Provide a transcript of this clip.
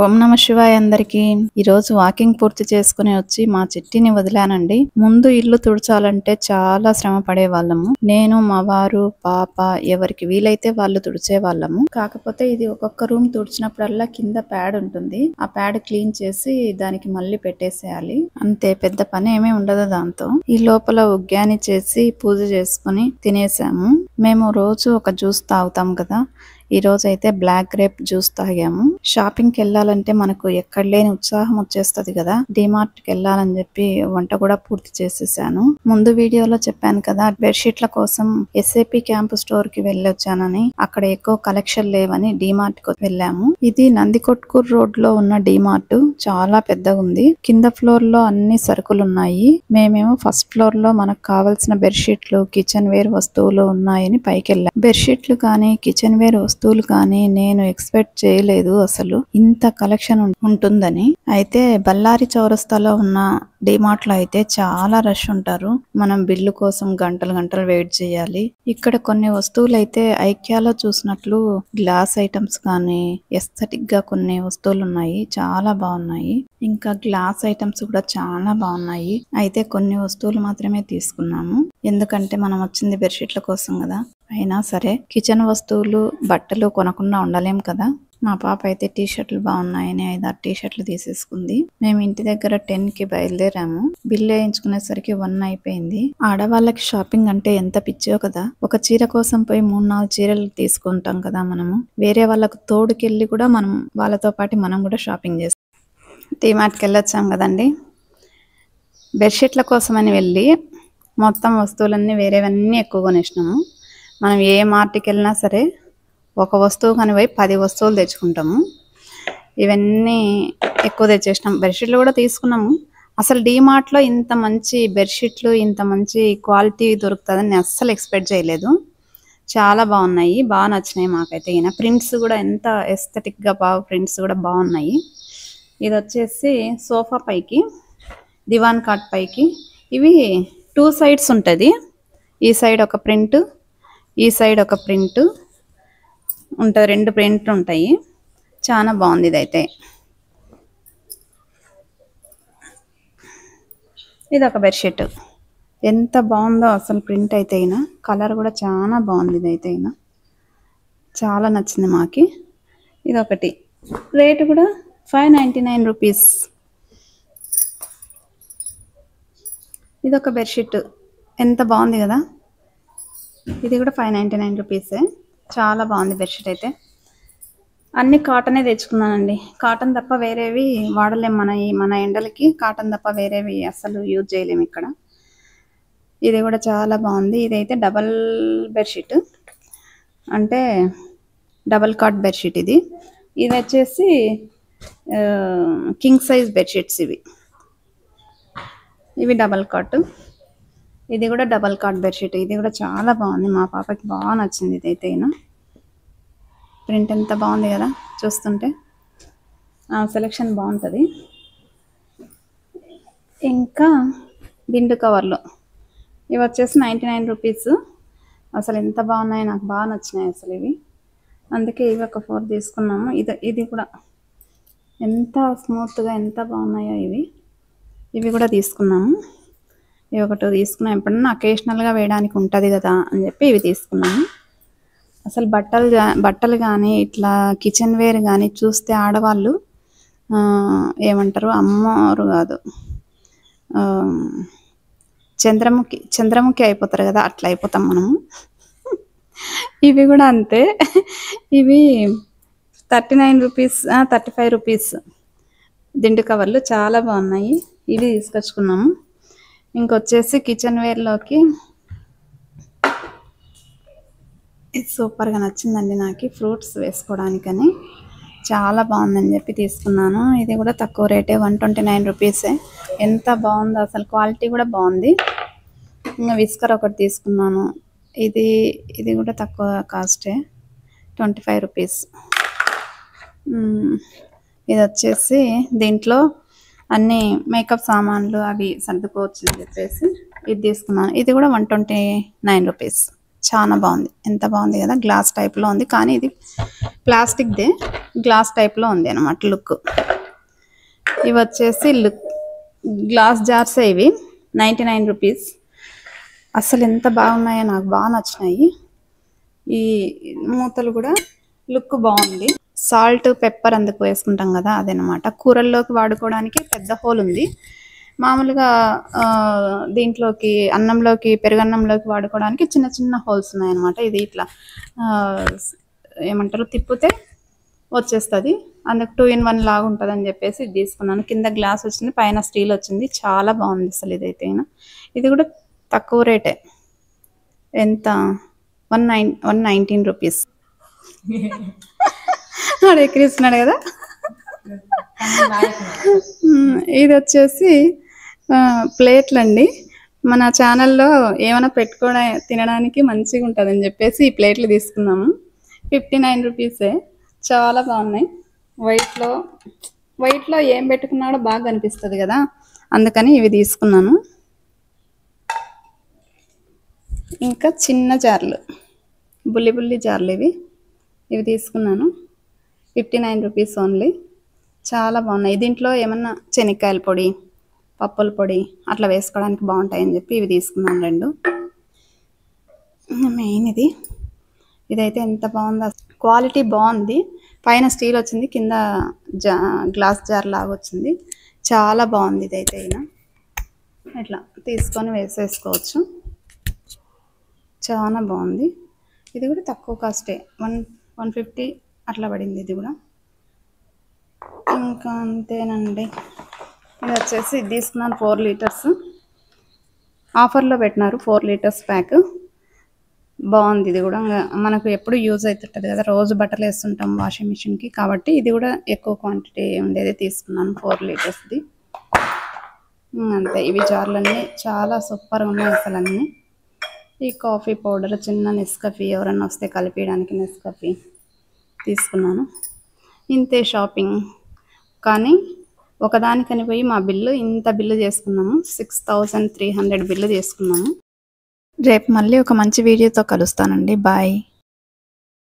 ఓం నమ శివాయ అందరికి ఈరోజు వాకింగ్ పూర్తి చేసుకుని వచ్చి మా చిట్టిని వదిలానండి. ముందు ఇల్లు తుడచాలంటే చాలా శ్రమ పడే వాళ్ళము. నేను, మా వారు, పాప ఎవరికి వీలైతే వాళ్ళు తుడిచే వాళ్ళము. కాకపోతే ఇది ఒక్కొక్క రూమ్ తుడిచినప్పుడల్లా కింద ప్యాడ్ ఉంటుంది. ఆ ప్యాడ్ క్లీన్ చేసి దానికి మళ్ళీ పెట్టేసేయాలి. అంతే, పెద్ద పని ఏమీ ఉండదు దాంతో. ఈ లోపల ఉగ్గాని చేసి పూజ చేసుకుని తినేసాము. మేము రోజు ఒక జ్యూస్ తాగుతాం కదా, ఈ రోజు అయితే బ్లాక్ గ్రేప్ జ్యూస్ తాగాము. షాపింగ్ కి వెళ్ళాలంటే మనకు ఎక్కడ లేని ఉత్సాహం వచ్చేస్తది కదా. డిమార్ట్ కి వెళ్ళాలని చెప్పి వంట కూడా పూర్తి చేసేసాను. ముందు వీడియోలో చెప్పాను కదా, బెడ్షీట్ల కోసం ఎస్ఏపి క్యాంప్ స్టోర్ కి వెళ్ళొచ్చానని. అక్కడ ఎక్కువ కలెక్షన్ లేవని డిమార్ట్ కి వెళ్ళాము. ఇది నందికొట్కూర్ రోడ్ లో ఉన్న డిమార్ట్. చాలా పెద్దగా ఉంది. కింద ఫ్లోర్ లో అన్ని సరుకులు ఉన్నాయి. మేమేమో ఫస్ట్ ఫ్లోర్ లో మనకు కావాల్సిన బెడ్షీట్లు, కిచెన్ వేర్ వస్తువులు ఉన్నాయని పైకి వెళ్ళాం. బెడ్షీట్లు కానీ కిచెన్ వేర్ వస్తువులు కానీ నేను ఎక్స్పెక్ట్ చేయలేదు అసలు ఇంత కలెక్షన్ ఉంటుందని. అయితే బళ్ళారి చౌరస్తాలో ఉన్న డిమార్ట్ లో అయితే చాలా రష్ ఉంటారు. మనం బిల్లు కోసం గంటలు గంటలు వెయిట్ చేయాలి. ఇక్కడ కొన్ని వస్తువులు అయితే ఐక్యాలో చూసినట్లు గ్లాస్ ఐటమ్స్ కానీ ఎస్థెటిక్ గా కొన్ని వస్తువులు ఉన్నాయి. చాలా బాగున్నాయి. ఇంకా గ్లాస్ ఐటమ్స్ కూడా చాలా బాగున్నాయి. అయితే కొన్ని వస్తువులు మాత్రమే తీసుకున్నాము, ఎందుకంటే మనం వచ్చింది బెడ్షీట్ల కోసం కదా. అయినా సరే కిచెన్ వస్తువులు, బట్టలు కొనకుండా ఉండలేం కదా. మా పాప అయితే టీ షర్ట్లు బాగున్నాయని 5-6 టీ షర్ట్లు తీసేసుకుంది. మేము ఇంటి దగ్గర 10 కి బయలుదేరాము. బిల్లు వేయించుకునేసరికి 1 అయిపోయింది. ఆడవాళ్ళకి షాపింగ్ అంటే ఎంత పిచ్చో కదా. ఒక చీర కోసం పోయి 3-4 చీరలు తీసుకుంటాం కదా మనము. వేరే వాళ్ళకు తోడుకెళ్ళి కూడా మనం వాళ్ళతో పాటు మనం కూడా షాపింగ్ చేస్తాం. డిమార్ట్కి వెళ్ళొచ్చాం కదండి. బెడ్షీట్ల కోసమని వెళ్ళి మొత్తం వస్తువులన్నీ వేరేవన్నీ ఎక్కువ కొనేసినాము. మనం ఏ మార్ట్కి వెళ్ళినా సరే ఒక వస్తువు కానీ పోయి 10 వస్తువులు తెచ్చుకుంటాము. ఇవన్నీ ఎక్కువ తెచ్చేసినాం. బెడ్షీట్లు కూడా తీసుకున్నాము. అసలు డిమార్ట్లో ఇంత మంచి బెడ్షీట్లు, ఇంత మంచి క్వాలిటీ దొరుకుతుందని నేను అస్సలు ఎక్స్పెక్ట్ చేయలేదు. చాలా బాగున్నాయి, బాగా నచ్చినాయి మాకైతే. ఈయన ప్రింట్స్ కూడా ఎంత ఎస్థెటిక్గా బాగా ప్రింట్స్ కూడా బాగున్నాయి. ఇది వచ్చేసి సోఫా పైకి, దివాన్ కాట్ పైకి. ఇవి 2 సైడ్స్ ఉంటుంది. ఈ సైడ్ ఒక ప్రింట్, ఈ సైడ్ ఒక ప్రింట్ ఉంటుంది. 2 ప్రింట్లు ఉంటాయి. చాలా బాగుంది ఇదైతే. ఇది ఒక బెడ్షీట్. ఎంత బాగుందో అసలు ప్రింట్ అయితే. అయినా కలర్ కూడా చాలా బాగుంది. ఇదైతే అయినా చాలా నచ్చింది మాకి. ఇది ఒకటి. రేటు కూడా 599 రూపీస్. ఇది ఒక బెడ్షీట్. ఎంత బాగుంది కదా. ఇది కూడా 599 రూపీసే. చాలా బాగుంది బెడ్షీట్ అయితే. అన్ని కాటనే తెచ్చుకున్నానండి. కాటన్ తప్ప వేరేవి వాడలేం. మన ఎండలకి కాటన్ తప్ప వేరేవి అస్సలు యూజ్ చేయలేము ఇక్కడ. ఇది కూడా చాలా బాగుంది. ఇదైతే డబల్ బెడ్షీట్, అంటే డబల్ కాట్ బెడ్షీట్ ఇది. ఇది వచ్చేసి కింగ్ సైజ్ బెడ్షీట్స్ ఇవి డబల్ కాట్. ఇది కూడా డబల్ కాట్ బెడ్షీట్. ఇది కూడా చాలా బాగుంది. మా పాపకి బాగా నచ్చింది ఇదైతే. అయినా ప్రింట్ ఎంత బాగుంది కదా చూస్తుంటే. సెలెక్షన్ బాగుంటుంది. ఇంకా దిండు కవర్లు ఇవి వచ్చేసి 99 రూపీస్. అసలు ఎంత బాగున్నాయి, నాకు బాగా నచ్చినాయి అసలు ఇవి. అందుకే ఇవి ఒక 4 తీసుకున్నాము. ఇది కూడా ఎంత స్మూత్గా ఎంత బాగున్నాయో ఇవి కూడా తీసుకున్నాము. ఇవి ఒక 2 తీసుకున్నాం. ఎప్పుడన్నా అకేషనల్గా వేయడానికి ఉంటుంది కదా అని చెప్పి ఇవి తీసుకున్నాము. అసలు బట్టలు కానీ ఇట్లా కిచెన్ వేర్ కానీ చూస్తే ఆడవాళ్ళు ఏమంటారు, అమ్మవారు కాదు, చంద్రముఖి అయిపోతారు కదా, అట్లా అయిపోతాం మనము. ఇవి కూడా అంతే. ఇవి 39 రూపీస్, 35 రూపీస్ దిండు కవర్లు. చాలా బాగున్నాయి. ఇవి తీసుకొచ్చుకున్నాము. ఇంకొచ్చేసి కిచెన్ వేర్లోకి ఇది సూపర్గా నచ్చిందండి నాకు. ఫ్రూట్స్ వేసుకోవడానికని చాలా బాగుందని చెప్పి తీసుకున్నాను. ఇది కూడా తక్కువ రేటే, 129 రూపీసే. ఎంత బాగుందో అసలు, క్వాలిటీ కూడా బాగుంది. ఇంకా విస్కర్ ఒకటి తీసుకున్నాను. ఇది కూడా తక్కువ కాస్టే, 25 రూపీస్. ఇది వచ్చేసి దీంట్లో అన్ని మేకప్ సామాన్లు అవి సర్దుకోవచ్చు అని చెప్పేసి ఇది తీసుకున్నాను. ఇది కూడా 129 రూపీస్. చాలా బాగుంది. ఎంత బాగుంది కదా, గ్లాస్ టైప్లో ఉంది కానీ ఇది ప్లాస్టిక్దే, గ్లాస్ టైప్లో ఉంది అనమాట లుక్. ఇవి వచ్చేసి గ్లాస్ జార్సే, ఇవి 99 రూపీస్. అసలు ఎంత బాగున్నాయో, నాకు బాగా నచ్చినాయి. ఈ మూతలు కూడా లుక్ బాగుంది. సాల్ట్ పెప్పర్ అందుకు వేసుకుంటాం కదా, అదనమాట. కూరల్లోకి వాడుకోవడానికి పెద్ద హోల్ ఉంది. మామూలుగా దీంట్లోకి అన్నంలోకి, పెరుగన్నంలోకి వాడుకోవడానికి చిన్న చిన్న హోల్స్ ఉన్నాయన్నమాట. ఇది ఇట్లా ఏమంటారు, తిప్పితే వచ్చేస్తుంది. అందుకు 2 in 1 లాగా ఉంటుంది అని చెప్పేసి ఇది తీసుకున్నాను. కింద గ్లాస్ వచ్చింది, పైన స్టీల్ వచ్చింది. చాలా బాగుంది అసలు ఇదైతే. ఇది కూడా తక్కువ రేటే. ఎంత, 119 రూపీస్. వాడు ఎక్కిరిస్తున్నాడు కదా. ఇది వచ్చేసి ప్లేట్లు అండి. మన ఛానల్లో ఏమైనా పెట్టుకోవడం తినడానికి మంచిగా ఉంటుందని చెప్పేసి ఈ ప్లేట్లు తీసుకున్నాము. 59 రూపీసే. చాలా బాగున్నాయి. వైట్లో ఏం పెట్టుకున్నాడో బాగా కనిపిస్తుంది కదా, అందుకని ఇవి తీసుకున్నాను. ఇంకా చిన్న జార్లు, బుల్లి జార్లు ఇవి తీసుకున్నాను. 59 రూపీస్ ఓన్లీ. చాలా బాగున్నాయి. దీంట్లో ఏమన్నా శనక్కాయల పొడి, పప్పుల పొడి అట్లా వేసుకోవడానికి బాగుంటాయని చెప్పి ఇవి తీసుకున్నాను 2. మెయిన్ ఇదైతే ఎంత బాగుందో, క్వాలిటీ బాగుంది. పైన స్టీల్ వచ్చింది, కింద గ్లాస్ జార్ లాగా వచ్చింది. చాలా బాగుంది ఇదైతే. ఇట్లా తీసుకొని వేసేసుకోవచ్చు. చాలా బాగుంది. ఇది కూడా తక్కువ కాస్టే, 150 అట్లా పడింది ఇది కూడా. ఇంకా అంతేనండి. ఇది వచ్చేసి ఇది తీసుకున్నాను 4 లీటర్స్. ఆఫర్లో పెట్టినారు 4 లీటర్స్ ప్యాక్. బాగుంది. ఇది కూడా మనకు ఎప్పుడు యూజ్ అవుతుంటుంది కదా, రోజు బట్టలు వేస్తుంటాం వాషింగ్ మిషన్కి, కాబట్టి ఇది కూడా ఎక్కువ క్వాంటిటీ ఉండేది తీసుకున్నాను, 4 లీటర్స్ది. అంతే. ఇవి జార్లన్నీ చాలా సూపర్గా ఉన్నాయి అసలు అన్నీ. ఈ కాఫీ పౌడర్, చిన్న నెస్కాఫీ, ఎవరన్నా వస్తే కలిపేయడానికి నెస్కాఫీ తీసుకున్నాను. ఇంతే షాపింగ్. కానీ ఒకదానికని పోయి మా బిల్లు ఇంత బిల్లు చేసుకున్నాము, 6300 బిల్లు చేసుకున్నాము. రేపు మళ్ళీ ఒక మంచి వీడియోతో కలుస్తానండి. బాయ్.